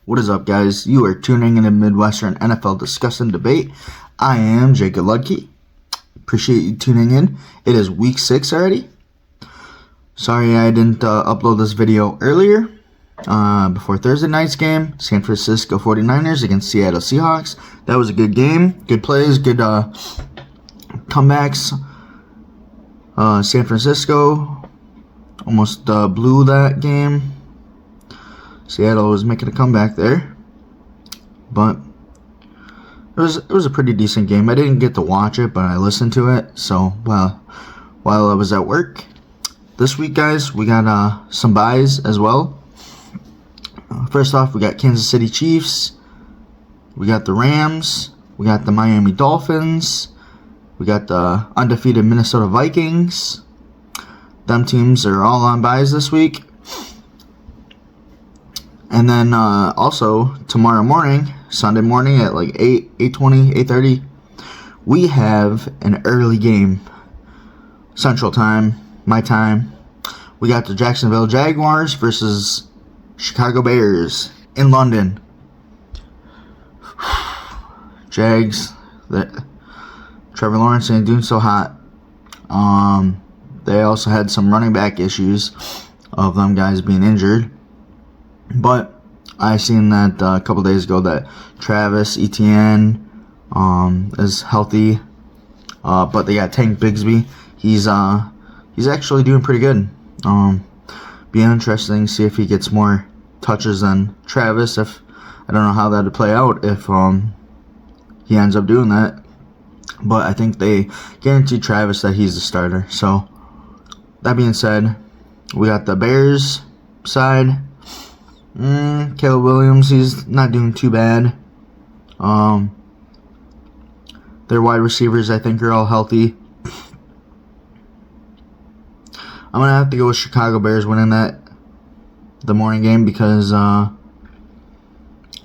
What is up, guys? You are tuning in to Midwestern NFL Discuss and Debate. I am Jacob Ludke. Appreciate you tuning in. It is week 6 already. Sorry I didn't upload this video earlier. Before Thursday night's game, San Francisco 49ers against Seattle Seahawks. That was a good game. Good plays, good comebacks. San Francisco almost blew that game. Seattle was making a comeback there, but it was a pretty decent game. I didn't get to watch it, but I listened to it. So while I was at work, this week, guys, we got some buys as well. First off, we got Kansas City Chiefs, we got the Rams, we got the Miami Dolphins, we got the undefeated Minnesota Vikings. Them teams are all on buys this week. And then also tomorrow morning, Sunday morning at like 8:20, 8:30, we have an early game. Central Time, my time. We got the Jacksonville Jaguars versus Chicago Bears in London. Jags, Trevor Lawrence ain't doing so hot. They also had some running back issues of them guys being injured. But I seen that a couple days ago that Travis Etienne is healthy. But they got Tank Bigsby. He's actually doing pretty good. Be interesting to see if he gets more touches than Travis. If I don't know how that would play out if he ends up doing that. But I think they guaranteed Travis that he's the starter. So that being said, we got the Bears side. Caleb Williams, he's not doing too bad. Their wide receivers, I think, are all healthy. I'm gonna have to go with Chicago Bears winning the morning game because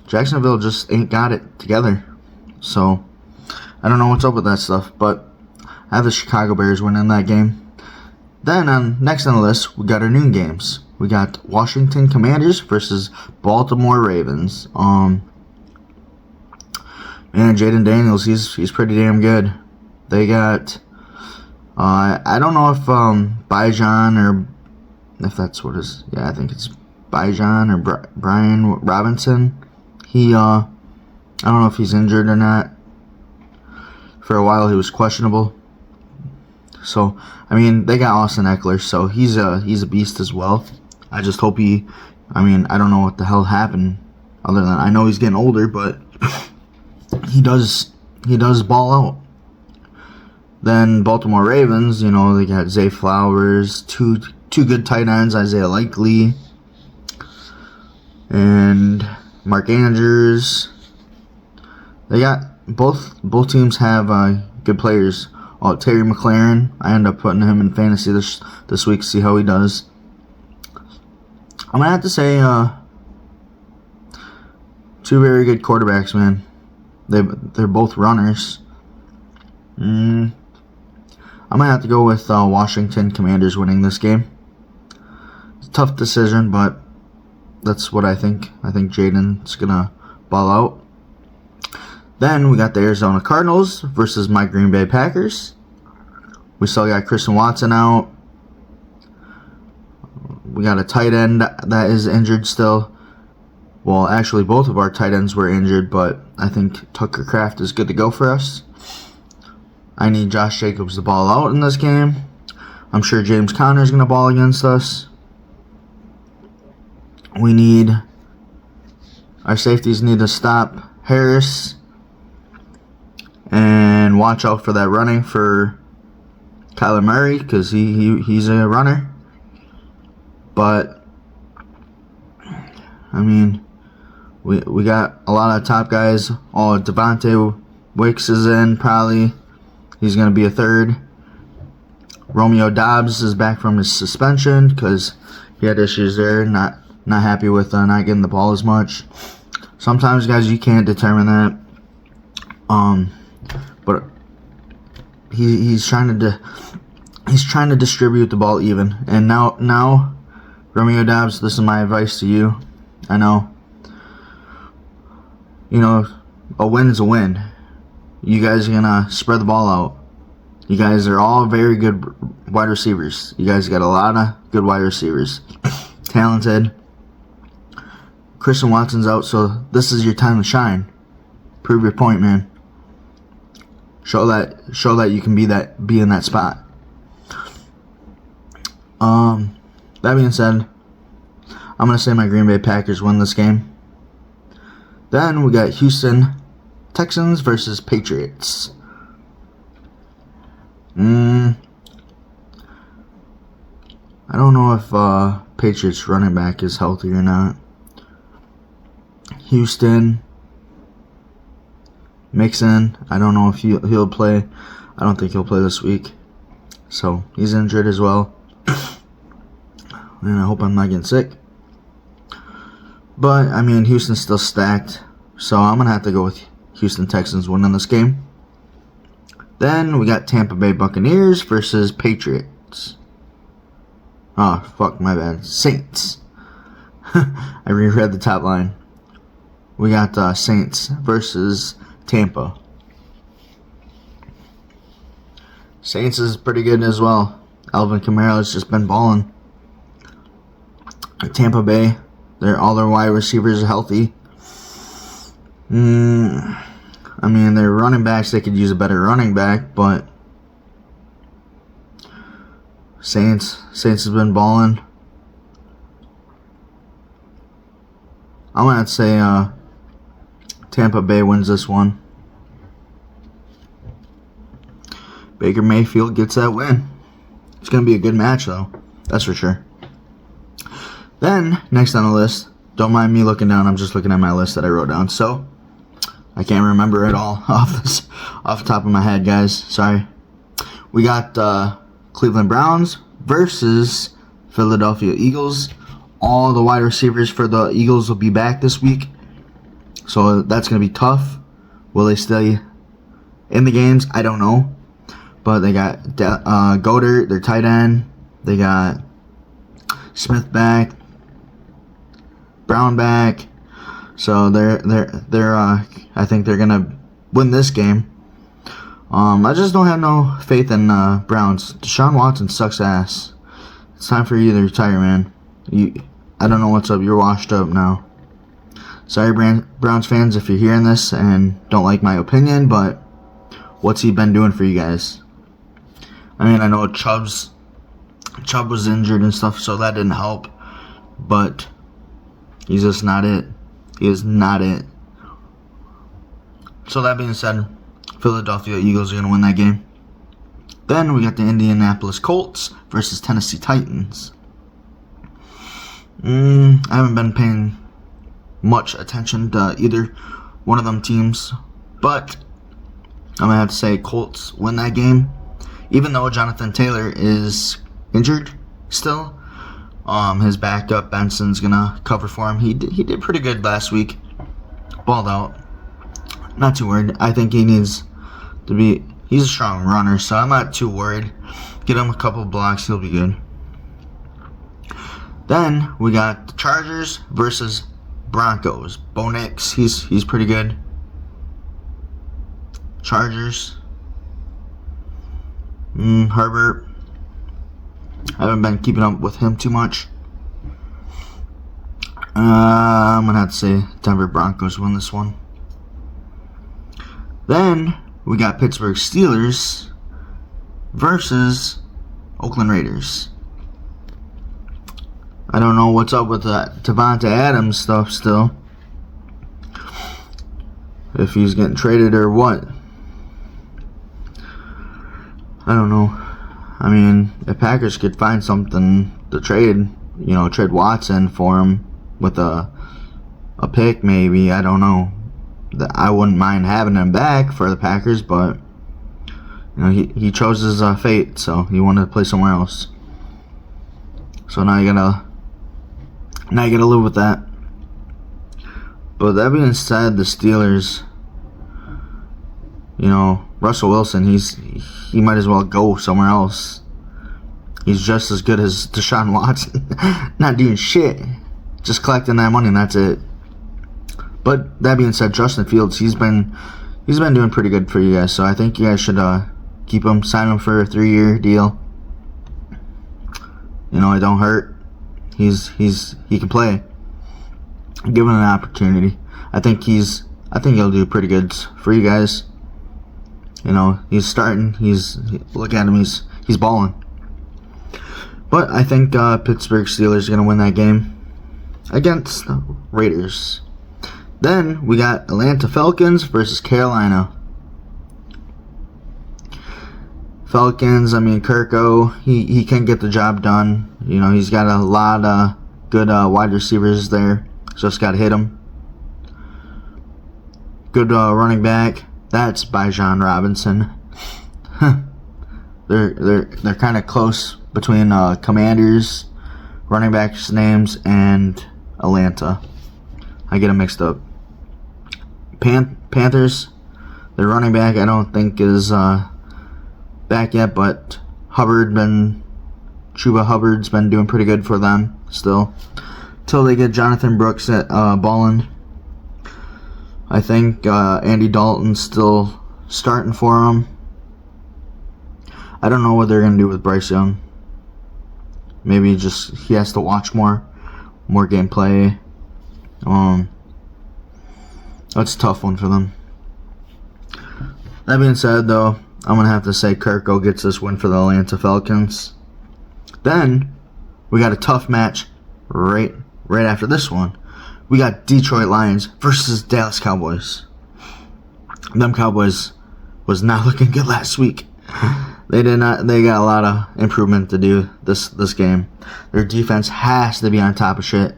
Jacksonville just ain't got it together. So I don't know what's up with that stuff, but I have the Chicago Bears winning that game. Then next on the list, we got our noon games. We got Washington Commanders versus Baltimore Ravens. Man, Jaden Daniels, he's pretty damn good. They got I don't know if Bijan or if that's what it is. Yeah, I think it's Bijan or Brian Robinson. He I don't know if he's injured or not. For a while he was questionable. So I mean, they got Austin Eckler, so he's a beast as well. I just hope I don't know what the hell happened other than I know he's getting older, but he does ball out. Then Baltimore Ravens, they got Zay Flowers, two good tight ends, Isaiah Likely and Mark Andrews. They got both teams have good players. Oh, Terry McLaurin, I end up putting him in fantasy this week, see how he does. I'm going to have to say two very good quarterbacks, man. They're both runners. I'm going to have to go with Washington Commanders winning this game. It's a tough decision, but that's what I think. I think Jaden's going to ball out. Then we got the Arizona Cardinals versus my Green Bay Packers. We still got Christian Watson out. We got a tight end that is injured still. Well, actually, both of our tight ends were injured, but I think Tucker Kraft is good to go for us. I need Josh Jacobs to ball out in this game. I'm sure James Conner is going to ball against us. Our safeties need to stop Harris and watch out for that running for Kyler Murray because he's a runner. But I mean, we got a lot of top guys. Oh, Devontae Wicks is in probably. He's going to be a third. Romeo Doubs is back from his suspension because he had issues there. Not happy with not getting the ball as much. Sometimes, guys, you can't determine that. But he's trying to distribute the ball even. And now Romeo Doubs, this is my advice to you. I know you know, a win is a win. You guys are gonna spread the ball out. You guys are all very good wide receivers. You guys got a lot of good wide receivers. Talented. Christian Watson's out, so this is your time to shine. Prove your point, man. Show that you can be in that spot. That being said, I'm gonna say my Green Bay Packers win this game. Then we got Houston Texans versus Patriots. I don't know if Patriots running back is healthy or not. Houston Mixon, I don't know if he'll play. I don't think he'll play this week. So he's injured as well. And I hope I'm not getting sick. But I mean, Houston's still stacked. So I'm gonna have to go with Houston Texans winning this game. Then we got Tampa Bay Buccaneers versus Patriots. Oh, fuck, my bad. Saints. I reread the top line. We got Saints versus Tampa. Saints is pretty good as well. Alvin Kamara has just been balling. Tampa Bay, all their wide receivers are healthy. I mean, their running backs, they could use a better running back, but Saints has been balling. I'm going to say Tampa Bay wins this one. Baker Mayfield gets that win. It's going to be a good match, though. That's for sure. Then, next on the list, don't mind me looking down. I'm just looking at my list that I wrote down. So, I can't remember it all off the top of my head, guys. Sorry. We got Cleveland Browns versus Philadelphia Eagles. All the wide receivers for the Eagles will be back this week. So that's going to be tough. Will they stay in the games? I don't know. But they got Goddard, their tight end. They got Smith back. Brown back. So they're I think they're gonna win this game. I just don't have no faith in Browns. Deshaun Watson sucks ass. It's time for you to retire, man. I don't know what's up. You're washed up now. Sorry, Browns fans, if you're hearing this and don't like my opinion, but what's he been doing for you guys? I mean, I know Chubb was injured and stuff, so that didn't help. But he's just not it. He is not it. So that being said, Philadelphia Eagles are going to win that game. Then we got the Indianapolis Colts versus Tennessee Titans. I haven't been paying much attention to either one of them teams, but I'm going to have to say Colts win that game. Even though Jonathan Taylor is injured still, his backup Benson's going to cover for him. He did pretty good last week. Balled out. Not too worried. I think he needs to be... He's a strong runner, so I'm not too worried. Get him a couple blocks, he'll be good. Then we got the Chargers versus Broncos. Bo Nix, he's pretty good. Chargers. Herbert. I haven't been keeping up with him too much. I'm going to have to say Denver Broncos win this one. Then we got Pittsburgh Steelers versus Oakland Raiders. I don't know what's up with that Devontae Adams stuff still. If he's getting traded or what. I don't know. I mean, if Packers could find something to trade, trade Watson for him with a pick maybe, I don't know. I wouldn't mind having him back for the Packers, but he chose his fate, so he wanted to play somewhere else. So now you gotta live with that. But that being said, the Steelers, Russell Wilson, he might as well go somewhere else. He's just as good as Deshaun Watson. Not doing shit. Just collecting that money and that's it. But that being said, Justin Fields, he's been doing pretty good for you guys. So I think you guys should keep him, sign him for a 3-year deal. You know, it don't hurt. He can play. Give him an opportunity. I think he'll do pretty good for you guys. You know, he's starting. Look at him. He's balling. But I think Pittsburgh Steelers are gonna win that game against the Raiders. Then we got Atlanta Falcons versus Carolina. Falcons, I mean, Kirko, he can get the job done. You know, he's got a lot of good wide receivers there. Just got to hit him. Good running back. That's Bijan Robinson. They're kind of close between Commanders, running backs' names, and Atlanta. I get them mixed up. Panthers, their running back I don't think is back yet, but Chuba Hubbard's been doing pretty good for them still. Till they get Jonathan Brooks at ballin'. I think Andy Dalton's still starting for them. I don't know what they're gonna do with Bryce Young. Maybe just he has to watch more gameplay. That's a tough one for them. That being said, though, I'm gonna have to say Kirko gets this win for the Atlanta Falcons. Then we got a tough match right after this one. We got Detroit Lions versus Dallas Cowboys. Them Cowboys was not looking good last week. They got a lot of improvement to do this game. Their defense has to be on top of shit.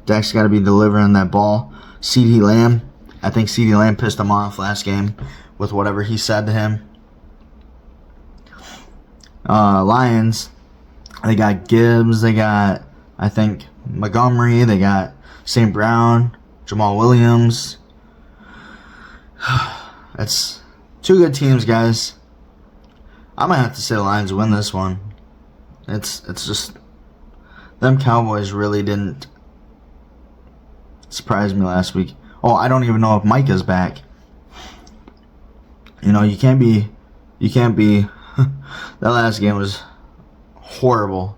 Dak's got to be delivering that ball. CeeDee Lamb, I think CeeDee Lamb pissed him off last game with whatever he said to him. Lions, they got Gibbs, they got, I think, Montgomery, they got St. Brown, Jamal Williams. That's two good teams, guys. I might have to say the Lions win this one. It's just them Cowboys really didn't surprise me last week. Oh, I don't even know if Mike is back. You know, you can't be that last game was horrible.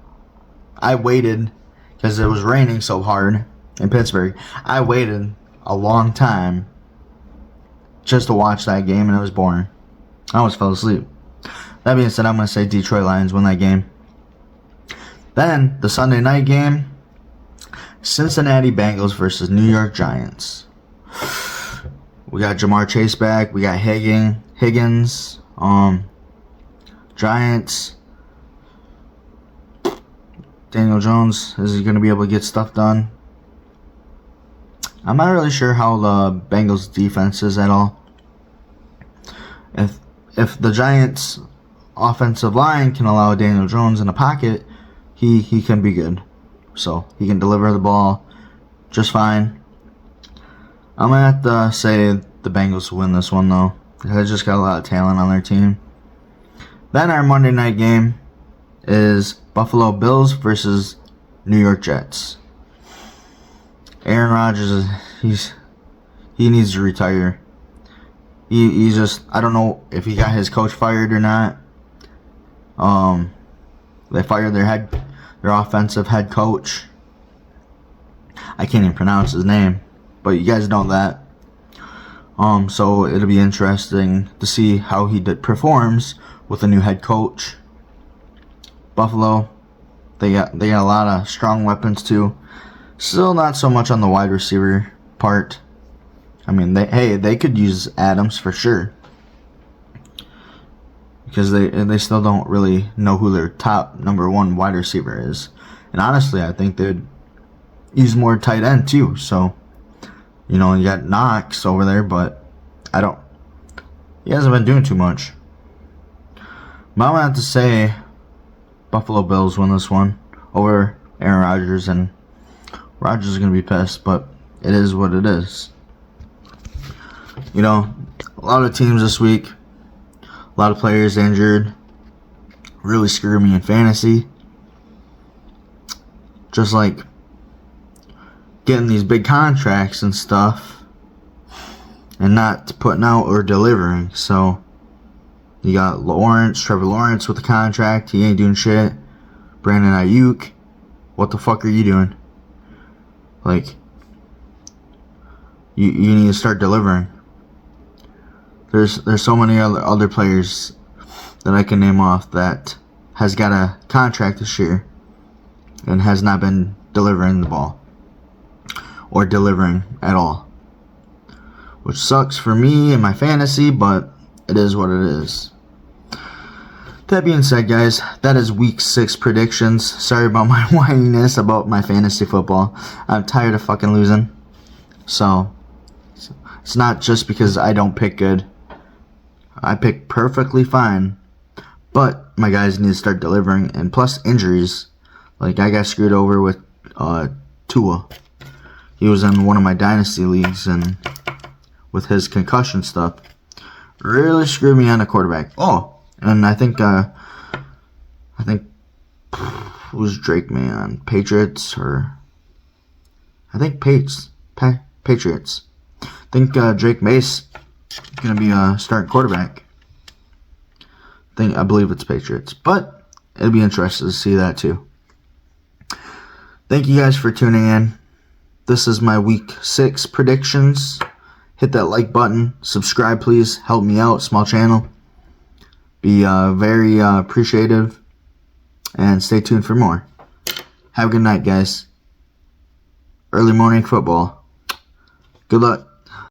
I waited because it was raining so hard in Pittsburgh. I waited a long time just to watch that game, and it was boring. I almost fell asleep. That being said, I'm going to say Detroit Lions win that game. Then, the Sunday night game, Cincinnati Bengals versus New York Giants. We got Jamar Chase back. We got Higgins. Giants. Daniel Jones, is he going to be able to get stuff done? I'm not really sure how the Bengals defense is at all. If the Giants offensive line can allow Daniel Jones in the pocket, he can be good. So he can deliver the ball just fine. I'm gonna have to say the Bengals win this one though. They just got a lot of talent on their team. Then our Monday night game is Buffalo Bills versus New York Jets. Aaron Rodgers, he needs to retire. He's just, I don't know if he got his coach fired or not. They fired their offensive head coach. I can't even pronounce his name, but you guys know that. So it'll be interesting to see how he performs with a new head coach. Buffalo, they got a lot of strong weapons too. Still not so much on the wide receiver part. I mean, they could use Adams for sure, because they still don't really know who their top number one wide receiver is. And honestly, I think they'd use more tight end too. So, you know, you got Knox over there, but he hasn't been doing too much. But I'm gonna have to say Buffalo Bills win this one over Aaron Rodgers, and Rodgers is gonna be pissed, but it is what it is. You know, a lot of teams this week, a lot of players injured, really screwed me in fantasy. Just like getting these big contracts and stuff and not putting out or delivering. So you got Trevor Lawrence with the contract. He ain't doing shit. Brandon Ayuk, what the fuck are you doing? Like, you need to start delivering. There's so many other players that I can name off that has got a contract this year and has not been delivering the ball or delivering at all, which sucks for me and my fantasy, but it is what it is. That being said, guys, that is week 6 predictions. Sorry about my whininess about my fantasy football. I'm tired of fucking losing. So it's not just because I don't pick good. I pick perfectly fine, but my guys need to start delivering, and plus injuries. Like, I got screwed over with Tua. He was in one of my dynasty leagues, and with his concussion stuff, really screwed me on the quarterback. Oh, and I think it was Drake May on Patriots, or I think Patriots. I think Drake May's gonna be a starting quarterback. I believe it's Patriots, but it'll be interesting to see that too. Thank you guys for tuning in. This is my week 6 predictions. Hit that like button, subscribe please, help me out, small channel. Be very appreciative, and stay tuned for more. Have a good night, guys. Early morning football. Good luck.